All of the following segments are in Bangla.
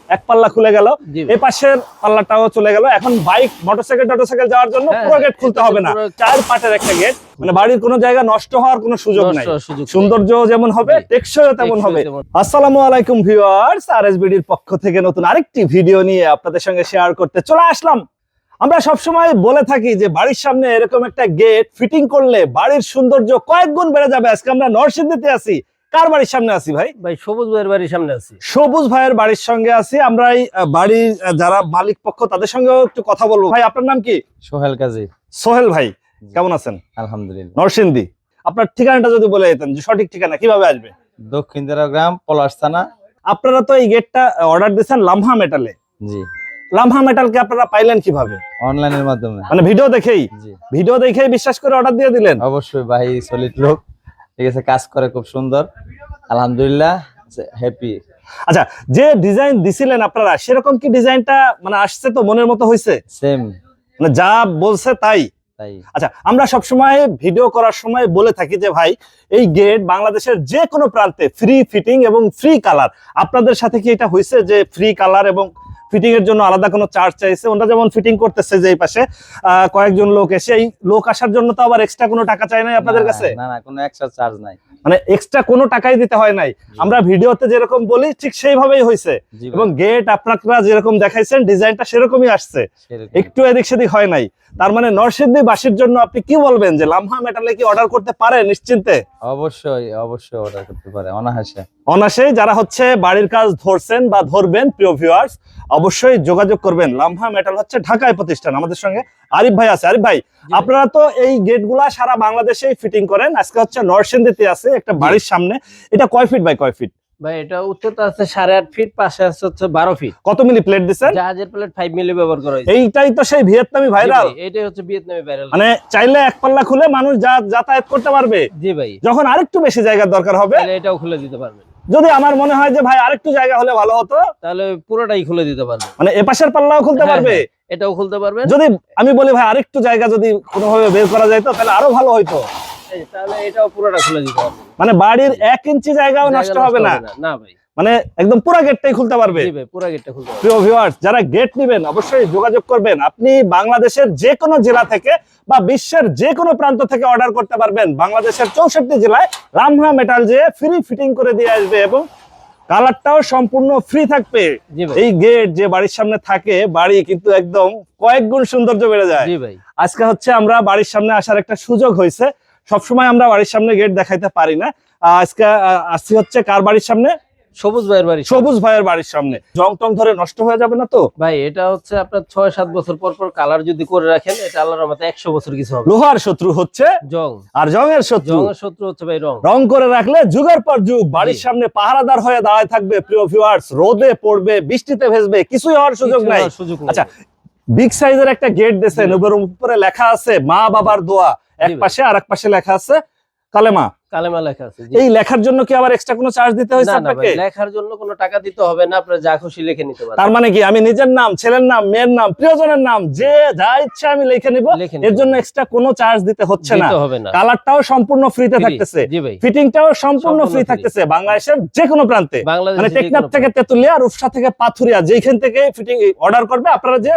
এক পাল্লা খুলে গেল, এই পাশের পাল্লাটাও চলে গেল। এখন বাইক মোটরসাইকেল যাওয়ার জন্য পুরো গেট খুলতে হবে না, 4 পাটের একটা গেট, মানে বাড়ির কোনো জায়গা নষ্ট হওয়ার কোনো সুযোগ নাই। সৌন্দর্য যেমন হবে টেকসইও তেমন হবে। আসসালামু আলাইকুম ভিউয়ার্স, আরএসবিডির পক্ষ থেকে নতুন আরেকটি ভিডিও নিয়ে আপনাদের সঙ্গে শেয়ার করতে চলে আসলাম। আমরা সবসময় বলে থাকি যে বাড়ির সামনে এরকম একটা গেট ফিটিং করলে বাড়ির সৌন্দর্য কয়েক গুণ বেড়ে যাবে। আজকে আমরা নরসিংদীতে আছি। কার বাড়ির সামনে আছি ভাই? ভাই সবুজ ভাইয়ের বাড়ির সামনে আছি। সবুজ ভাইয়ের বাড়ির সঙ্গে আছি আমরা। এই বাড়ির যারা মালিক পক্ষ তাদের সঙ্গেও একটু কথা বলবো। ভাই আপনার নাম কি? সোহেল কাজী। সোহেল ভাই কেমন আছেন? আলহামদুলিল্লাহ। নরসিংদী। আপনার ঠিকানাটা যদি বলে দিতেন, যে সঠিক ঠিকানা কিভাবে আসবে? দক্ষিণ গ্রাম, পলাশ থানা। আপনারা তো এই গেটটা অর্ডার দিয়েছেন লামহা মেটালে। জি। লামহা মেটালকে আপনারা পাইলেন কিভাবে? অনলাইনের মাধ্যমে, মানে ভিডিও দেখেই? জি। ভিডিও দেখেই বিশ্বাস করে অর্ডার দিয়ে দিলেন? অবশ্যই ভাই, সলিড লোক, ঠিক আছে, কাজ করে খুব সুন্দর, আলহামদুলিল্লাহ, হ্যাপি। আচ্ছা, যে ডিজাইন দিছিলেন আপনারা সেরকম কি ডিজাইনটা মানে আসছে তো মনের মতো হয়েছে? সেম, মানে যা বলছে তাই? আচ্ছা, আমরা সবসময় ভিডিও করার সময় বলে থাকি যে ভাই এই গেট বাংলাদেশের যে কোনো প্রান্তে ফ্রি ফিটিং এবং ফ্রি কালার। আপনাদের সাথে কি এটা হয়েছে যে ফ্রি কালার এবং ফিটিং এর জন্য আলাদা কোনো চার্জ চাইছে? ওটা যেমন ফিটিং করতেছে যে এই পাশে কয়েকজন লোক এসে, এই লোক আসার জন্য তো আবার এক্সট্রা কোনো টাকা চাই নাই আপনাদের কাছে? না না, কোনো এক্সট্রা চার্জ নাই, মানে এক্সট্রা কোনো টাকাই দিতে হয় নাই। আমরা ভিডিওতে যেরকম বলি ঠিক সেইভাবেই হয়েছে, এবং গেট আপনারা যেরকম দেখাইছেন ডিজাইনটা সেরকমই আসছে, একটু এদিক সেদিক হয় নাই। তার মানে নরসিংদী বাসীর জন্য আপনি কি বলবেন যে লামহা মেটালে কি অর্ডার করতে পারে নিশ্চিন্তে? অবশ্যই অবশ্যই অর্ডার করতে পারে অনায়াসে। অনায়াসে যারা হচ্ছে বাড়ির কাজ ধরছেন বা ধরবেন, প্রিয় ভিউয়ার্স অবশ্যই যোগাযোগ করবেন। লামহা মেটাল হচ্ছে ঢাকায় প্রতিষ্ঠান। আমাদের সঙ্গে আরিফ ভাই আছে। আরিফ ভাই, আপনারা তো এই গেটগুলা সারা বাংলাদেশেই ফিটিং করেন, আজকে হচ্ছে নরসিংদীতে আছে একটা বাড়ির সামনে। এটা কয় ফিট বাই কয় ফিট? ভাই এটা উচ্চতা আছে 8.5 ফিট, পাশে আছে হচ্ছে 12 ফিট। কত মিলি প্লেট দিছেন? জাহাজের প্লেট 5 মিলি ব্যবহার করা হয়েছে। এইটাই তো সেই ভিয়েতনামি ভাইরাল। এটাই হচ্ছে ভিয়েতনামি ভাইরাল, মানে চাইলে এক পাল্লা খুলে মানুষ যাতায়াত করতে পারবে। জি ভাই। যখন আরেকটু বেশি জায়গার দরকার হবে তাহলে এটাও খুলে দিতে পারবেন। যদি আমার মনে হয় যে ভাই আরেকটু জায়গা হলে ভালো হতো, তাহলে পুরোটাই খুলে দিতে পারবে। মানে এপাশের পাল্লাও খুলতে পারবে, এটাও খুলতে পারবে। যদি আমি বলি ভাই আরেকটু জায়গা যদি কোনোভাবে বের করা যায় তো তাহলে আরো ভালো হইতো, তাহলে এটাও পুরোটা খুলে দিতে পারবে। মানে বাড়ির 1 ইঞ্চি জায়গাও নষ্ট হবে না। না ভাই, মানে একদম পুরো গেটটাই খুলতে পারবে। জি ভাই, পুরো গেটটা খুলতে পারবে। প্রিয় ভিউয়ার্স, যারা গেট নেবেন অবশ্যই যোগাযোগ করবেন। আপনি বাংলাদেশের যে কোনো জেলা থেকে বা বিশ্বের যে কোনো প্রান্ত থেকে অর্ডার করতে পারবেন। বাংলাদেশের 64 জেলায় লামহা মেটাল যে ফ্রি ফিটিং করে দিয়ে আসবে এবং কালারটাও সম্পূর্ণ ফ্রি থাকবে। এই গেট যে বাড়ির সামনে থাকে, বাড়ি কিন্তু একদম কয়েক গুণ সৌন্দর্য বেড়ে যায়। জি ভাই। আজকে হচ্ছে আমরা বাড়ির সামনে আসার একটা সুযোগ হয়েছে। সবসময় আমরা বাড়ির সামনে গেট দেখাইতে পারি না। আজকে আসছি হচ্ছে কার বাড়ির সামনে? সবুজ ভাইয়ের বাড়ি। সবুজ ভাইয়ের বাড়ির সামনে। জং টং ধরে নষ্ট হয়ে যাবে না তো? ভাই এটা হচ্ছে আপনার 6-7 বছর পর পর কালার যদি করে রাখেন, এটা আল্লাহর রহমতে 100 বছর কিছু হবে। লোহার শত্রু হচ্ছে জং, আর জংয়ের শত্রু হচ্ছে ভাই রং। রং করে রাখলে যুগের পর যুগ বাড়ির সামনে পাহারাদার হয়ে দাঁড়ায় থাকবে। প্রিয় ভিউয়ার্স, রোদে পড়বে, বৃষ্টিতে ভেজবে, কিছুই হওয়ার সুযোগ নাই। আচ্ছা, বিগ সাইজের একটা গেট দিয়েছেন, উপরে লেখা আছে মা বাবার দোয়া, এক পাশে আর এক পাশে লেখা আছে কালেমা। কালেমা লেখা আছে। এই লেখার জন্য কি আবার এক্সট্রা কোনো চার্জ দিতে হয়েছে আপনাকে? লেখার জন্য কোনো টাকা দিতে হবে না, আপনি যা খুশি লিখে নিতে পারেন। তার মানে কি আমি নিজের নাম, ছেলের নাম, মেয়ের নাম, প্রিয়জনের নাম যে যা ইচ্ছা আমি লিখে নিব, এর জন্য এক্সট্রা কোনো চার্জ দিতে হচ্ছে না। কালারটাও সম্পূর্ণ ফ্রিতে থাকতেছে, ফিটিংটাও সম্পূর্ণ ফ্রি থাকতেছে বাংলাদেশের যে কোনো প্রান্তে। মানে টেকনাফ থেকে তেতুলিয়া, রূপসা থেকে পাথুরিয়া, যেখান থেকে ফিটিং অর্ডার করবে আপনারা যে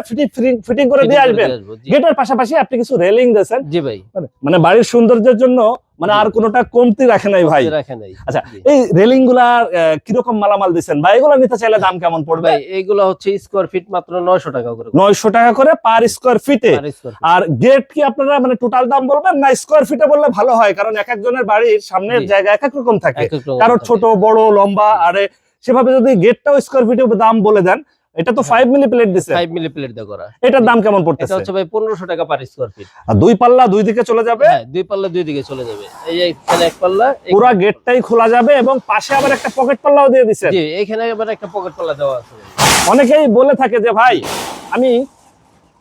ফিটিং করে দিয়ে আসবেন। গেটের পাশাপাশি আপনি কিছু রেলিং দিয়েছেন। জি ভাই। মানে বাড়ির সৌন্দর্যের জন্য মানে আর কোনোটা কমতি রাখে নাই ভাই। আচ্ছা, এই রেলিং গুলার কিরকম মালামাল দিচ্ছেন ভাই? এগুলো নিতে চাইলে দাম কেমন পড়বে? এইগুলো হচ্ছে স্কোয়ার ফিট মাত্র 900 টাকা করে। 900 টাকা করে পার স্কোয়ার ফিটে। আর গেট কি আপনারা মানে টোটাল দাম বলবেন না স্কোয়ার ফিটে বললে ভালো হয়? কারণ এক একজনের বাড়ির সামনের জায়গা এক এক রকম থাকে, কারোর ছোট বড় লম্বা। আরে সেভাবে যদি গেটটাও স্কোয়ার ফিটে দাম বলে দেন, এটা তো 5 মিলি প্লেট দিছে, 5 মিলি প্লেট দিয়ে করা। এটার দাম কেমন পড়তেছে? এটা হচ্ছে ভাই 1500 টাকা পার স্কয়ার ফিট। আর দুই পাল্লা দুই দিকে চলে যাবে? হ্যাঁ, দুই পাল্লা দুই দিকে চলে যাবে। এই যে এখানে এক পাল্লা, পুরো গেটটাই খোলা যাবে এবং পাশে আবার একটা পকেট পাল্লাও দিয়ে দিয়েছেন। জি, এখানে আবার একটা পকেট পাল্লা দেওয়া আছে। অনেকেই বলে থাকে যে ভাই আমি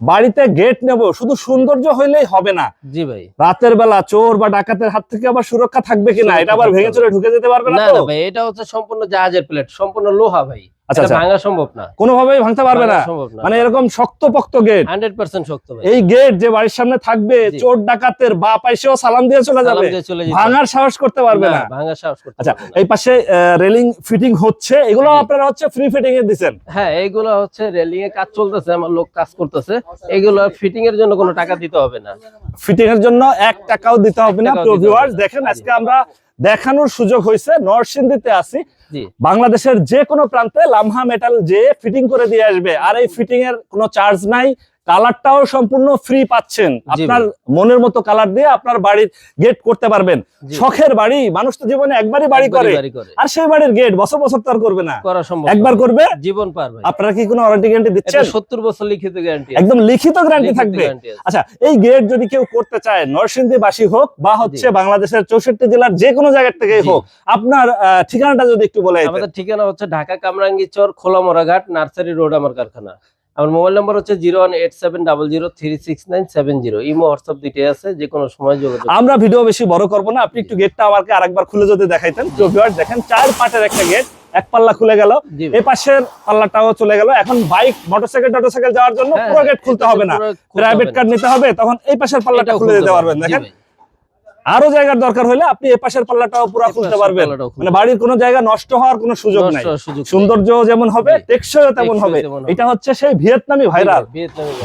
বাড়িতে গেট নেব, শুধু সৌন্দর্য হইলেই হবে না। জি ভাই। রাতের বেলা চোর বা ডাকাতের হাত থেকে আবার সুরক্ষা থাকবে কিনা, এটা আবার ভেঙে চুরে ঢুকে যেতে পারবে না তো? না ভাই, এটা হচ্ছে সম্পূর্ণ জাহাজের প্লেট, সম্পূর্ণ লোহা ভাই। আচ্ছা এটা আচ্ছা, ভাঙা সম্ভব না, কোনোভাবেই ভাঙতে পারবে না, ভাঙা সম্ভব না। মানে এরকম শক্তপোক্ত গেট, 100% শক্ত ভাই। এই গেট যে বাড়ির সামনে থাকবে, জি। চোর ডাকাতের বাপ আইসেও সালাম দিয়ে চলে সালাম যাবে, দিয়ে চলে যেতে ভাঙার সাহস করতে পারবে না। ভাঙার সাহস করতে আচ্ছা, পারবে না। এই পাশে রেলিং ফিটিং হচ্ছে, এগুলো জি। আপনারা হচ্ছে ফ্রি ফিটিং এ দিবেন? হ্যাঁ, এইগুলো হচ্ছে রেলিং এ কাজ চলতেছে, আমার লোক কাজ করতেছে, এগুলো ফিটিং এর জন্য কোনো টাকা দিতে হবে না। ফিটিং এর জন্য 1 টাকাও দিতে হবে না। টাকাও প্রিয় দিতে হবে ভিউয়ার্স, না। দেখেন জি। আজকে আমরা দেখানোর সুযোগ হয়েছে, নরসিংদীতে আছি, জি বাংলাদেশের যে কোনো প্রান্তে লামহা মেটাল যে ফিটিং করে দিয়ে আসবে, আর এই ফিটিং এর কোনো চার্জ নাই, কালারটাও সম্পূর্ণ ফ্রি পাচ্ছেন। আপনার মনের মতো কালার দিয়ে আপনার বাড়ির গেট করতে পারবেন। জি। শখের বাড়ি, মানুষ তো জীবনে একবারই বাড়ি করে, আর সেই বাড়ির গেট বছর বছর তো আর করবে না, করা সম্ভব একবার না। করবে, জীবন পার ভাই। আপনারা কি কোনো ওয়ারেন্টি গ্যারান্টি এটা দিচ্ছেন? 70 বছর লিখিত গ্যারান্টি, একদম লিখিত গ্যারান্টি লিখিত থাকবে। guarantee আছে। আচ্ছা, এই গেট যদি কেউ করতে চায়, নরসিংদীবাসী হোক বা হচ্ছে বাংলাদেশের 64 জেলার যে কোনো জায়গা থেকেই জি। হোক, আপনার ঠিকানাটা যদি একটু বলে দিতেন। আমাদের ঠিকানা হচ্ছে ঢাকা কামরাঙ্গীরচর খোলামোড়া ঘাট, নার্সারি রোড আমার কারখানা। আমার মোবাইল নাম্বার হচ্ছে 01870036970। ইমো হোয়াটসঅ্যাপ দুইটাই আছে, যে কোনো সময় যোগাযোগ। আমরা ভিডিও বেশি বড় করব না, আপনি একটু গেটটা আমাকে আরেকবার খুলে যদি দেখাইতেন। তো ভিউয়ার্স দেখেন, 4 পাটের একটা গেট, এক পাল্লা খুলে গেল, জি ভাই। এই পাশের পাল্লাটাও চলে গেল। এখন বাইক মোটরসাইকেল যাওয়ার জন্য হ্যাঁ, পুরো গেট খুলতে হবে না, পুরো খুলতে প্রাইভেট হবে কার না। নিতে হবে, তখন এই পাশের পাল্লাটা এটাও খুলে খুলতে দিতে পারবেন। জি দেখেন, ভাই। আরো জায়গার দরকার হলে আপনি এই পাশের পাল্লাটাও পুরো এই খুলতে পাশের পারবেন, পাল্লাটাও খুলতে মানে বাড়ির কোনো জায়গা নষ্ট হওয়ার কোনো সুযোগ নাই। নষ্ট হওয়ার সুযোগ নেই। সৌন্দর্য যেমন হবে, জি। টেকসইও তেমন টেকসই হবে। তেমন হবে। এটা হচ্ছে সেই ভিয়েতনামি ভাইরাল,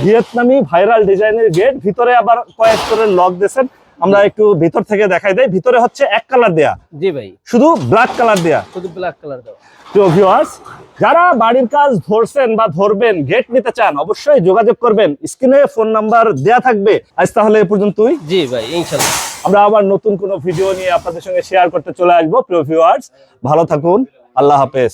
ভিয়েতনামি ভাইরাল ডিজাইনের গেট। ভিতরে আবার কয়েক স্তরের লক দিয়েছেন, আমরা একটু ভিতর থেকে দেখাই দেই। ভিতরে হচ্ছে এক কালার দেয়া, জি ভাই, শুধু ব্ল্যাক কালার দেয়া। শুধু ব্ল্যাক কালার দাও। তো ভিউয়ার্স, যারা বাড়ির কাজ ধরছেন বা ধরবেন, গেট নিতে চান, অবশ্যই যোগাযোগ করবেন, স্ক্রিনে ফোন নাম্বার দেয়া থাকবে। আজ তাহলে এ পর্যন্তই, জি ভাই, ইনশাআল্লাহ। আমরা আবার নতুন কোনো ভিডিও নিয়ে আপনাদের সঙ্গে শেয়ার করতে চলে আসবো। প্রিয় ভিউয়ার্স, ভালো থাকুন, আল্লাহ হাফেজ।